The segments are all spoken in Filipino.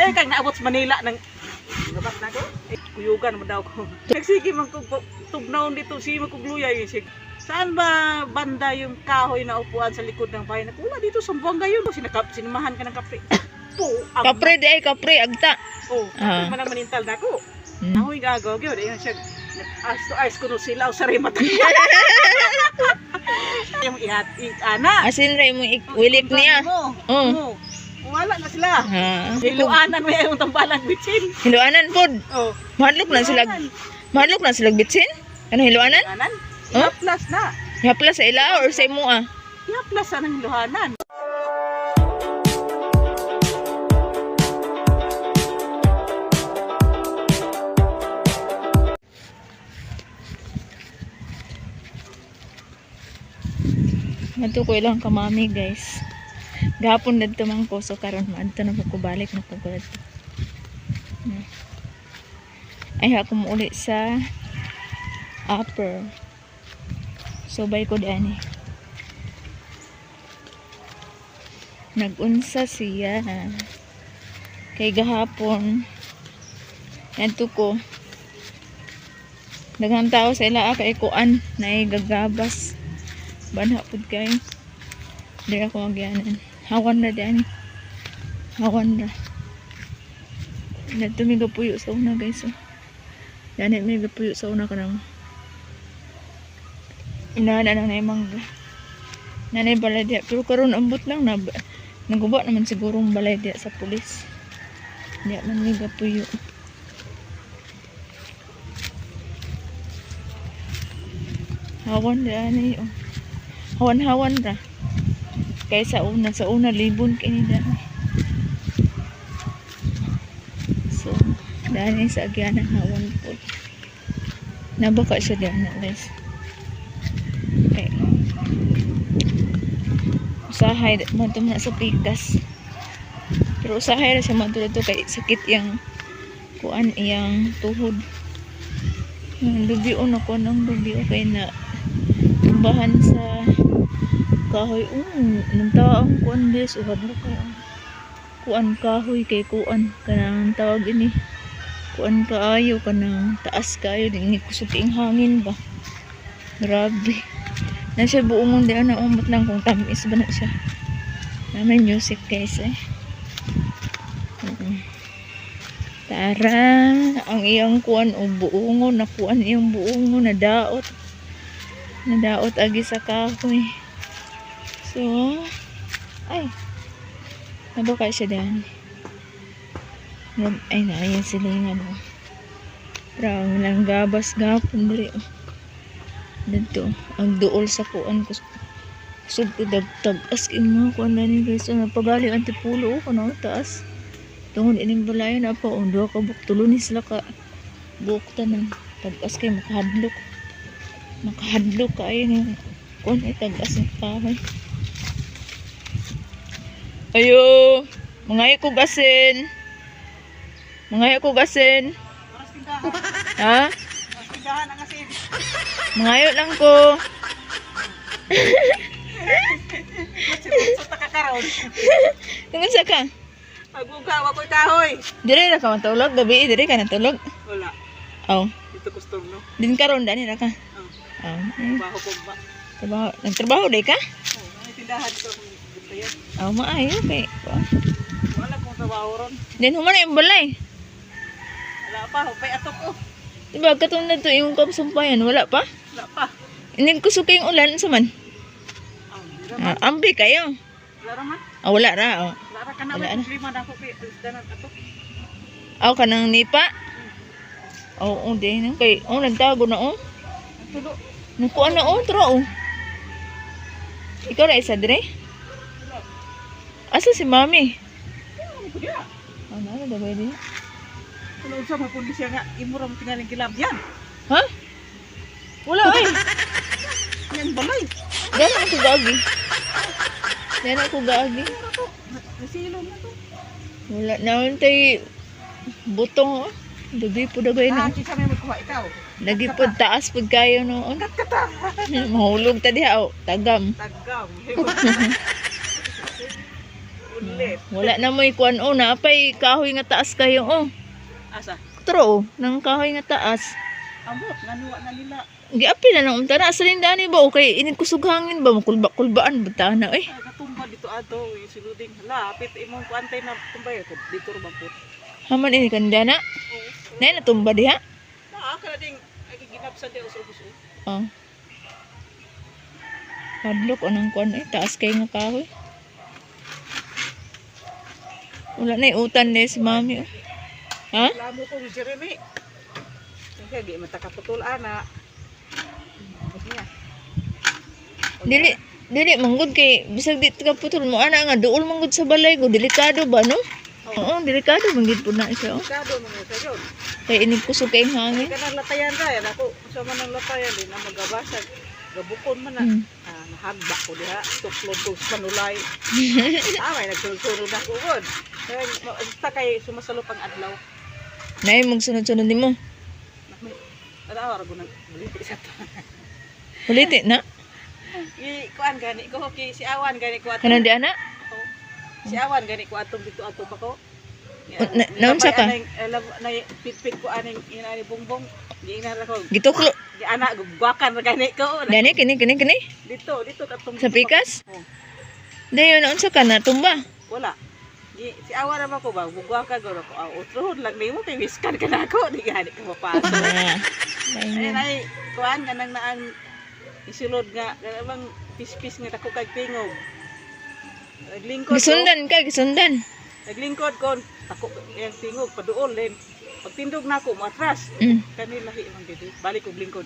Ay, kang naabot sa Manila ng gabat na ko. Kuyugan mo daw ko. Nagsige man ko tugnaon dito si magkugluya yun. Saan ba banda yung kahoy na upuan sa likod ng bahay? Wala dito sa Buanga yun. Sinamahan ka ng kapre. Kapre di ay kapre agta. Oh, kapre man ang manintal na ko. Nahoy gagaw gyud ayun siya. As to ice kuno sila sa remat. Yung ana. Asin ray mo wilik niya. Oh. Wala na sila. Hiluanan mo yung tambalang bitsin. Hiluanan pod. Oh. Mahadlok na sila. Mahadlok na sila bitsin? Ano hiluanan? Hiluanan? Huh? Plus na. Haplas sa ila or sa imo ah? Plus anang hiluanan. Natukoy lang ka mami guys. Gapon dito man ko so karon maadto na ko balik na ko dito. Ay ako mo uli sa upper. So bay ko diani. Nagunsa siya. Kay gahapon adto ko. Daghang tao sa ila kay kuan na gagabas. Banha pud kay. Di ako magyanan. Hawan na diyan. Hawan na. Nato mi gapuyo sa una guys. Yan mi gapuyo sa una kanang inana na nay mangga. Nanay balay diya pero karon ambot lang na naguba naman sigurong balay diya sa pulis. Diya man mi gapuyo. Hawan diyan oh. Hawan-hawan ra. Kaya sa una libon kini dani. So, dani sa agyan ng hawan po. Nabaka siya dyan guys. Okay. Usahay mo ito na sa pikas. Pero usahay na siya mo ito kay sakit yung kuan iyang tuhod. Lubi na ko ng lubi okay na tumbahan sa kahoy. Nagtaang kuan guys. Uhadlo kayo. Kuan kahoy kay kuan. Kanang tawag ini. Kuan kaayo. Kanang taas kayo. Hindi kusuking hangin ba. Grabe. Na siya buongon di na umot lang kung tamis ba na siya. May music guys eh. Tara. Ang iyang kuan o buongon. Nakuan iyang buongon. Nadaot. Nadaot agi sa kahoy. So, ay, nabaka siya dyan. Ay, naayan silingan mo. Parang lang gabas gapon dali. Dito, ang duol sa kuan ko. Sub ko dagtag. Askin mo, kuan na ni guys. Napagali ang tipulo ko na taas. Tungod ining balayan na pa. Doa ka buk. Tulunin sila ka. Bukta ng tag-as kayo makahadlok. Makahadlok ka ayun. Kuan ay tag-as ng kahoy. Ayo, mangayo ko gasin. Mangayo ko gasin. Ha? Mangayo lang ko. Tungod sa ka? Pag-ugawa ko kahoy. Dire na ka matulog gabi, dire ka natulog. Wala. Oh. Dito custom no. Din karon dani ra ka. Oh. Trabaho ko ba? Trabaho, nagtrabaho day ka? Oh, may tindahan ko. Oh, maayo kay. Wala kong trabaho ron. Din human na yung balay. Wala pa, hupay atok ko. Diba katulad to yung kapsumpayan, wala pa? Wala pa. Hindi ko suka yung ulan sa man. Ambi kayo. Wala raman. Wala ra. Oh. Wala ra ka na may klima na ko kay danan atok. Ka nang nipa. Oo, din kay nagtago na Tulo. Nakuha na tro. Ikaw na isa dire? Asa si mami? Ano daw ba din? Tulog sa mga pulis nga, imura mo tingaling kilab. Yan! Ha? Wala ay! Yan balay! Diyan ako gagi. Diyan ako gagi. Nasilong na to. Wala naman tayo butong Gabi po dagay na. Kisa may magkuha ikaw. Lagi po taas po kayo noon. Mahulog ta diha. Tagam. Tagam. Maliit. Wala na mo ikuan o na apay kahoy nga taas kayo o. Asa? Tro, nang kahoy nga taas. Amot, nanuwa na nila. Giapil na nang umtana sa lindani ba o kay inig kusog hangin ba makulba-kulbaan butana eh. Ay, natumba dito ato, siluding. Lapit, imong kuantay na tumbay ko. Dito rin po. Haman ini kandana. Oo. Nay natumba diha. Nakaka na ding, ay ginapsan di usog. Oh. Padlok anang kuan eh taas kay nga kahoy. Wala na utan ni si mami. Oh. Ha? Lamo ko ni Jeremy. Kaya di matakaputul ana. Dili manggod kay bisag di ka putol mo ana nga duol manggod sa balay ko delikado ba no? Oo, delikado manggid pud na siya. Oh. Delikado mo sa yun. Kay inig kusog kay hangin. Kanang latayan ra yan ako. Sa man ang latayan din na magabasag. Gabukon man na. Nahagba ko diha. Tuklod ko sa manulay. May nagsunod-sunod ako gud. Basta kay sumasalop ang adlaw. Nay magsunod-sunod nimo. Ada ara ko nang buliti sa to. Uliti na. Kuan gani ko ki si awan gani ko ato. Kanan di ana? Si awan gani ko atong dito ato pa ko. Naunsa ka? Na pitpit ko aning inani bongbong. Di ina ra ko. Gituklo. Di ana gugwakan ra gani ko. Gani kini. Dito katong Sa pikas? Oh. Dayon naunsa ka na tumba. Wala. Si awan naman ko ba, bugwakan ko ko. Utrohod lang nimo kay wiskan ka na ako. Di gani ka mapasok. Ay, kuan kanang naan isulod nga kanang pispis nga dako kay tingog. Naglingkod ko. Gisundan. Naglingkod ko tako yang tingog paduol len. Pagtindog na ako matras. Kani lahi man dito. Balik ko lingkod.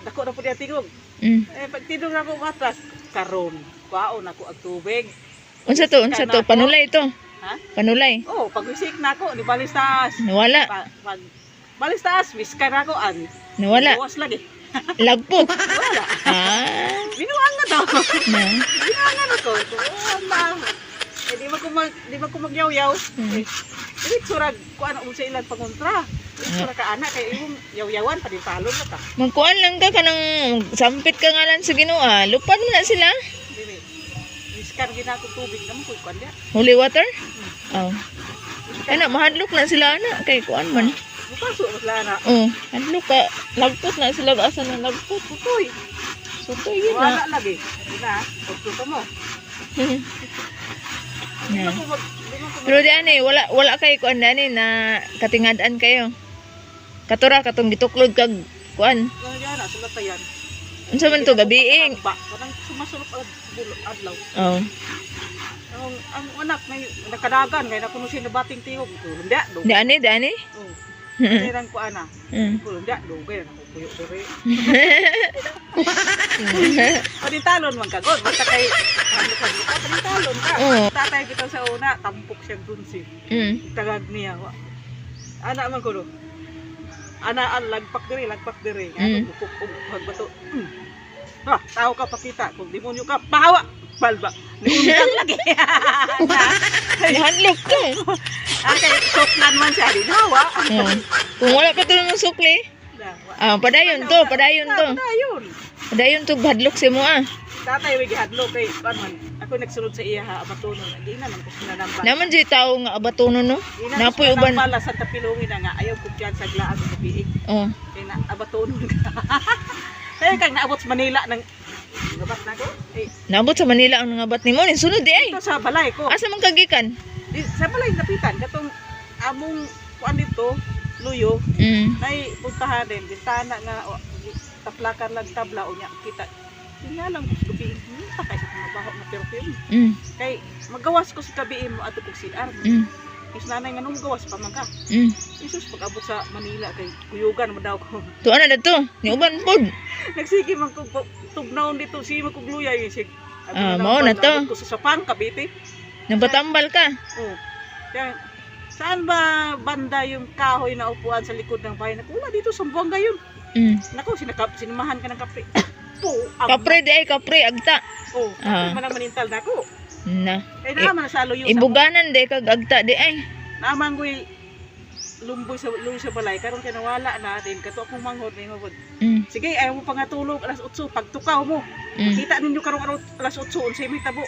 Dako na pud ang tingog. Pagtindog na ako matras karon. Kuaon ako ang tubig. Unsa to? Panulay to. Ha? Panulay. Oh, pag-wisik na ako, di balis taas. Nawala. Balis taas, wiskan ako an. Nawala. Bawas lagi. Lagpok. Wala. Binuang na to. Na. Binuang na to. Di ba ko magyaw-yaw. Dili surag ko ano sa ilang pangontra. Surag ka anak kay imong yaw-yawan pa din talon na ka. Magkuan lang ka kanang sampit ka nga lang sa Ginoo. Lupan mo na sila. Dili. Wiskan gina ko tubig namo ko kuan dia. Holy water? Oh. Ana mahadlok na sila ana kay kuan man. Bukaso sila na. Oh, hadlok ka. Lagpot na sila asa na lagpot. Putoy. Sutoy yun Wala na. lagi. Ina, pagtuto mo. Yeah. Pero di ani wala kay kuan ani na katingadaan kayo. Katura katong gituklod kag kuan. Yan na sulatayan. Unsa man to gabiing? Parang sumasulok adlaw. Oh. Ang anak may nakadagan kay nakuno siya nabating tingog. Hindi do. Di ani. Oh. Dirang ko ana. Hindi do kay nako kuyo dere. Talon man kagod. Basta kay ano ka dito, talon ka. Tatay kita sa una, tampok siya dun si. Tagag niya. Ana man ko do. Ana ang lagpak diri. Ano bukok magbato. Ha, tao ka pakita kung demonyo ka, pahawa. Balba. Niundang lagi. Nahanlok ka. Okay, suklan man siya din hawa. Kung wala pa to namang sukli. Padayon to. Padayon to hadlok si mo Tatay wigi hadlok kay man. Ako nagsunod sa iya ha abatonon. Di na man ko sinanamba. Naman jay tao nga abatonon no. Napoy uban. Pala sa tapilungin na nga ayaw ko diyan sa glaan sa biig. Oh. Kay na abatonon ka. Kaya kang naabot sa Manila ng gabat na ko. Naabot sa Manila ang ngabat nimo ni sunod di ay. Ito sa balay ko. Asa man kagikan? Sa balay kapitan katong among kuan dito luyo. Nay puntahan din bintana nga taplakan lang tabla unya kita. Tingala lang ko gabi. Takay sa mabaho na perfume. Kay magawas ko sa gabi mo ato kog CR. Is nanay nga nung gawas pa man ka. Isus pag-abot sa Manila kay kuyugan mo daw ko. Tuan na dito. Ni uban pod. Nagsige man ko tugnaon dito si magkugluya yung sig. Mao na to. Ko sa Sapang Cavite. Nagbatambal ka. Oh. Kaya saan ba banda yung kahoy na upuan sa likod ng bahay? Wala dito sa Buanga yun. Nako sinamahan ka ng kapre. Kapre di ay kapre agta. Oh, kapre man ang manintal na ako. Na. Kaya naman sa luyo. Ibuganan di kag agta di ay. Naman ko'y lumboy sa balay karon kay nawala na din kato akong manghod ni hubod. Sige, ayaw mo pa nga tulog alas 8 pagtukaw mo. Kita ninyo karong alas 8 unsay may tabo.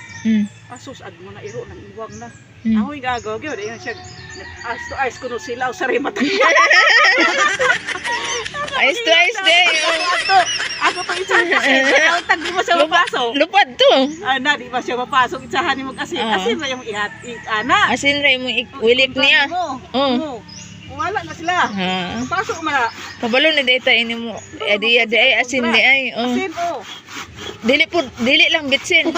Asus ag mo na iro nang iwang na. Ahoy gagaw gyud ayon siya. As to ice kuno sila sa remat. Ice to ice day. Ako to itsahan kasi tag di mo siya mapasok. Lupad to. Ana di ba siya mapasok itsahan ni mo asin. Asin ra yung ihat ana. Asin ra mo wilik niya. Oo. Wala na sila. Pasok man. Kabalo na data ini mo. Adi ay asin di ay. Asin Dili lang bitsin.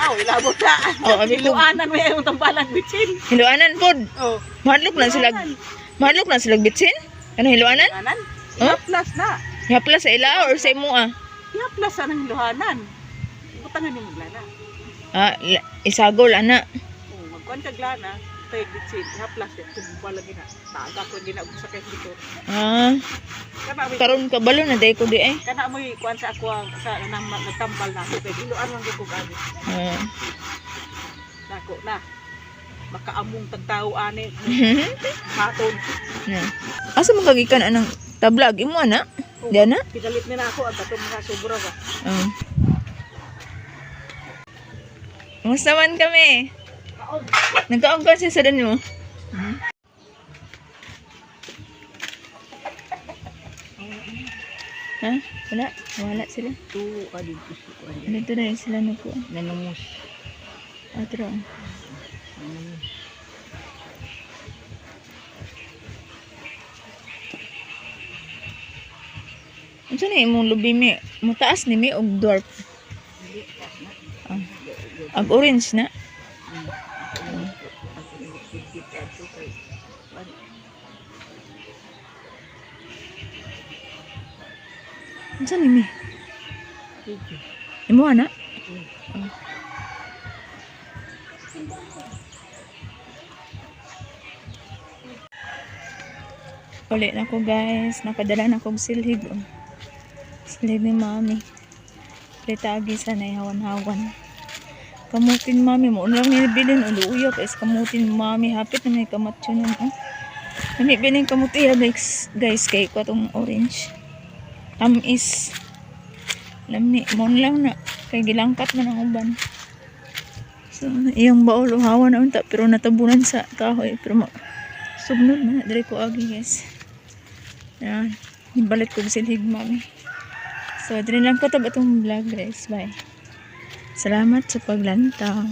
Ilabot na. Hiluanan mo yung tambalan bitsin. Hiluanan pod. Mahadlok na sila bitsin. Ano hiluanan? Hiluanan? Ihaplas na. Ihaplas sa ila or sa imo Ihaplas na ng hiluanan. Butangan yung maglana. Isagol ana. Magkuhan kag lana. Tayo bitsin. Ihaplas yan. Tumba lagi na. Taga ko hindi na sa kayo dito. Karon kabalo na day ko di ay. Kana mo kuan sa ako sa nang nagtambal na ako kay iluan man gyud ko gani. Nako na. Makaamong tagtao ani. Haton. Asa man kagikan anang tablag imo ana? Di ana? Pidalit ni na ako ang katong mga sobra ba. Musta man kami? Nagkaon ka sa sadan mo? Ha? Wala sila. Dito na rin sila na po. Nanungus. Atro. Ano na imong lubi mi? Mataas ni mi og dwarf. Ag orange na. Ano ni mi? Imo ana? Uli na ko guys. Nakadala na kong silhig. Silhig ni mami. Litagi sa na hawan-hawan. Kamutin mami mo. Unang nilbilin. Uluuyo guys. Kamutin mami. Hapit na may kamatyo nun. Kami bining kamuti guys. Kay ko itong orange. Tamis. Alam ni. Mon lang na. Kay gilangkat man ang uban. So, iyang baul. Hawan na unta. Pero natabunan sa kahoy. Pero sugnod na. Dari ko agi guys. Yan. Ibalit ko silhig mami. So, dito lang ko ito itong vlog guys. Bye. Salamat sa paglantaw.